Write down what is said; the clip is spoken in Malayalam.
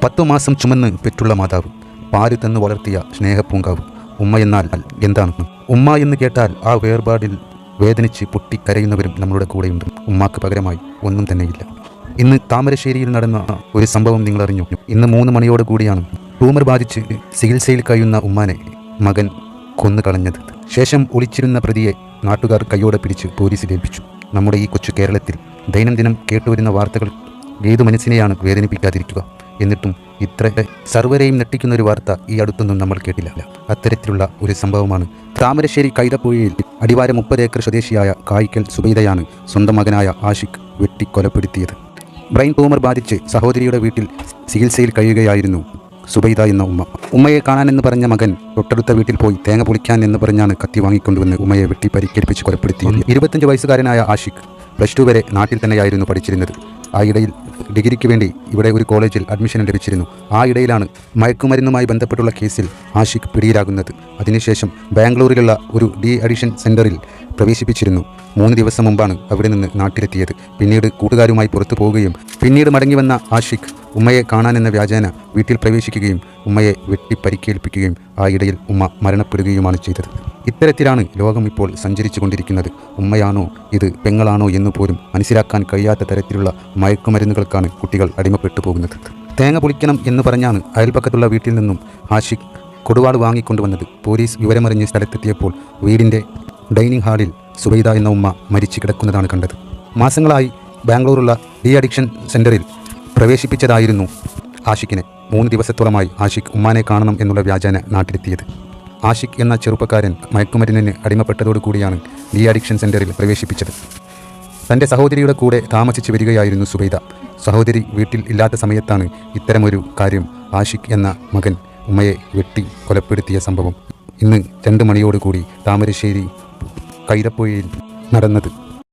10 മാസം ചുമന്ന് പെറ്റുള്ള മാതാവ്, പാല് തന്ന് വളർത്തിയ സ്നേഹപ്പൂങ്കാവ്. ഉമ്മയെന്നാൽ എന്താണ്? ഉമ്മ എന്ന് കേട്ടാൽ ആ വേർപാടിൽ വേദനിച്ച് പൊട്ടിക്കരയുന്നവരും നമ്മളുടെ കൂടെയുണ്ട്. ഉമ്മാക്ക് പകരമായി ഒന്നും തന്നെയില്ല. ഇന്ന് താമരശ്ശേരിയിൽ നടന്ന ഒരു സംഭവം നിങ്ങൾ അറിഞ്ഞു. ഇന്ന് 3 മണിയോട് കൂടിയാണ് ട്യൂമർ ബാധിച്ച് ചികിത്സയിൽ കഴിയുന്ന ഉമ്മാനെ മകൻ കൊന്നുകളഞ്ഞത്. ശേഷം ഒളിച്ചിരുന്ന പ്രതിയെ നാട്ടുകാർ കൈയോടെ പിടിച്ച് പോലീസിൽ ഏൽപ്പിച്ചു. നമ്മുടെ ഈ കൊച്ചു കേരളത്തിൽ ദൈനംദിനം കേട്ടുവരുന്ന വാർത്തകൾ ഏതു മനസ്സിനെയാണ് വേദനിപ്പിക്കാതിരിക്കുക? എന്നിട്ടും ഇത്ര സർവരെയും ഞെട്ടിക്കുന്ന ഒരു വാർത്ത ഈ അടുത്തൊന്നും നമ്മൾ കേട്ടില്ല. അത്തരത്തിലുള്ള ഒരു സംഭവമാണ് താമരശ്ശേരി കൈതപ്പുഴയിൽ അടിവാരം 30 ഏക്കർ സ്വദേശിയായ കായിക്കൽ സുബൈദയാണ് സ്വന്തം മകനായ ആഷിഖ് വെട്ടിക്കൊലപ്പെടുത്തിയത്. ബ്രെയിൻ ട്യൂമർ ബാധിച്ച് സഹോദരിയുടെ വീട്ടിൽ ചികിത്സയിൽ കഴിയുകയായിരുന്നു സുബൈദ എന്ന ഉമ്മ. ഉമ്മയെ കാണാനെന്ന് പറഞ്ഞ മകൻ തൊട്ടടുത്ത വീട്ടിൽ പോയി തേങ്ങ പൊളിക്കാൻ എന്ന് പറഞ്ഞാണ് കത്തി വാങ്ങിക്കൊണ്ടുവന്ന് ഉമ്മയെ വെട്ടി പരിക്കേൽപ്പിച്ച് കൊലപ്പെടുത്തിയത്. 25 വയസ്സുകാരനായ ആഷിഖ് +2 വരെ നാട്ടിൽ തന്നെയായിരുന്നു പഠിച്ചിരുന്നത്. ആ ഇടയിൽ ഡിഗ്രിക്ക് വേണ്ടി ഇവിടെ ഒരു കോളേജിൽ അഡ്മിഷൻ ലഭിച്ചിരുന്നു. ആ ഇടയിലാണ് മയക്കുമരുന്നുമായി ബന്ധപ്പെട്ടുള്ള കേസിൽ ആഷിഖ് പിടിയിലാകുന്നത്. അതിനുശേഷം ബാംഗ്ലൂരിലുള്ള ഒരു ഡി അഡിക്ഷൻ സെൻ്ററിൽ പ്രവേശിപ്പിച്ചിരുന്നു. 3 ദിവസം മുമ്പാണ് അവിടെ നിന്ന് നാട്ടിലെത്തിയത്. പിന്നീട് കൂട്ടുകാരുമായി പുറത്തു പോവുകയും പിന്നീട് മടങ്ങി വന്ന ആഷിഖ് ഉമ്മയെ കാണാനെന്ന വ്യാജേന വീട്ടിൽ പ്രവേശിക്കുകയും ഉമ്മയെ വെട്ടി പരിക്കേൽപ്പിക്കുകയും ആ ഇടയിൽ ഉമ്മ മരണപ്പെടുകയുമാണ് ചെയ്തത്. ഇത്തരത്തിലാണ് ലോകം ഇപ്പോൾ സഞ്ചരിച്ചു കൊണ്ടിരിക്കുന്നത്. ഉമ്മയാണോ ഇത്, പെങ്ങളാണോ എന്ന് പോലും മനസ്സിലാക്കാൻ കഴിയാത്ത തരത്തിലുള്ള മയക്കുമരുന്നുകൾക്കാണ് കുട്ടികൾ അടിമപ്പെട്ടു പോകുന്നത്. തേങ്ങ പൊളിക്കണം എന്ന് പറഞ്ഞാണ് അയൽപക്കത്തുള്ള വീട്ടിൽ നിന്നും ആഷിഖ് കൊടുവാൾ വാങ്ങിക്കൊണ്ടുവന്നത്. പോലീസ് വിവരമറിഞ്ഞ് സ്ഥലത്തെത്തിയപ്പോൾ വീടിൻ്റെ ഡൈനിങ് ഹാളിൽ സുബൈദ എന്ന ഉമ്മ മരിച്ചു കിടക്കുന്നതാണ് കണ്ടത്. മാസങ്ങളായി ബാംഗ്ലൂരുള്ള ഡി അഡിക്ഷൻ സെൻ്ററിൽ പ്രവേശിപ്പിച്ചതായിരുന്നു ആഷിഖിനെ. 3 ദിവസത്തോളമായി ആഷിഖ് ഉമ്മാനെ കാണണം എന്നുള്ള വ്യാജേന നാട്ടിലെത്തിയത്. ആഷിഖ് എന്ന ചെറുപ്പക്കാരൻ മയക്കുമരുന്നിന് അടിമപ്പെട്ടതോടുകൂടിയാണ് ഡി അഡിക്ഷൻ സെൻ്ററിൽ പ്രവേശിപ്പിച്ചത്. തൻ്റെ സഹോദരിയുടെ കൂടെ താമസിച്ച് വരികയായിരുന്നു സുബൈദ. സഹോദരി വീട്ടിൽ ഇല്ലാത്ത സമയത്താണ് ഇത്തരമൊരു കാര്യം ആഷിഖ് എന്ന മകൻ ഉമ്മയെ വെട്ടി കൊലപ്പെടുത്തിയ സംഭവം ഇന്ന് 2 മണിയോടുകൂടി താമരശ്ശേരി കൈതപ്പുഴയിൽ നടന്നത്.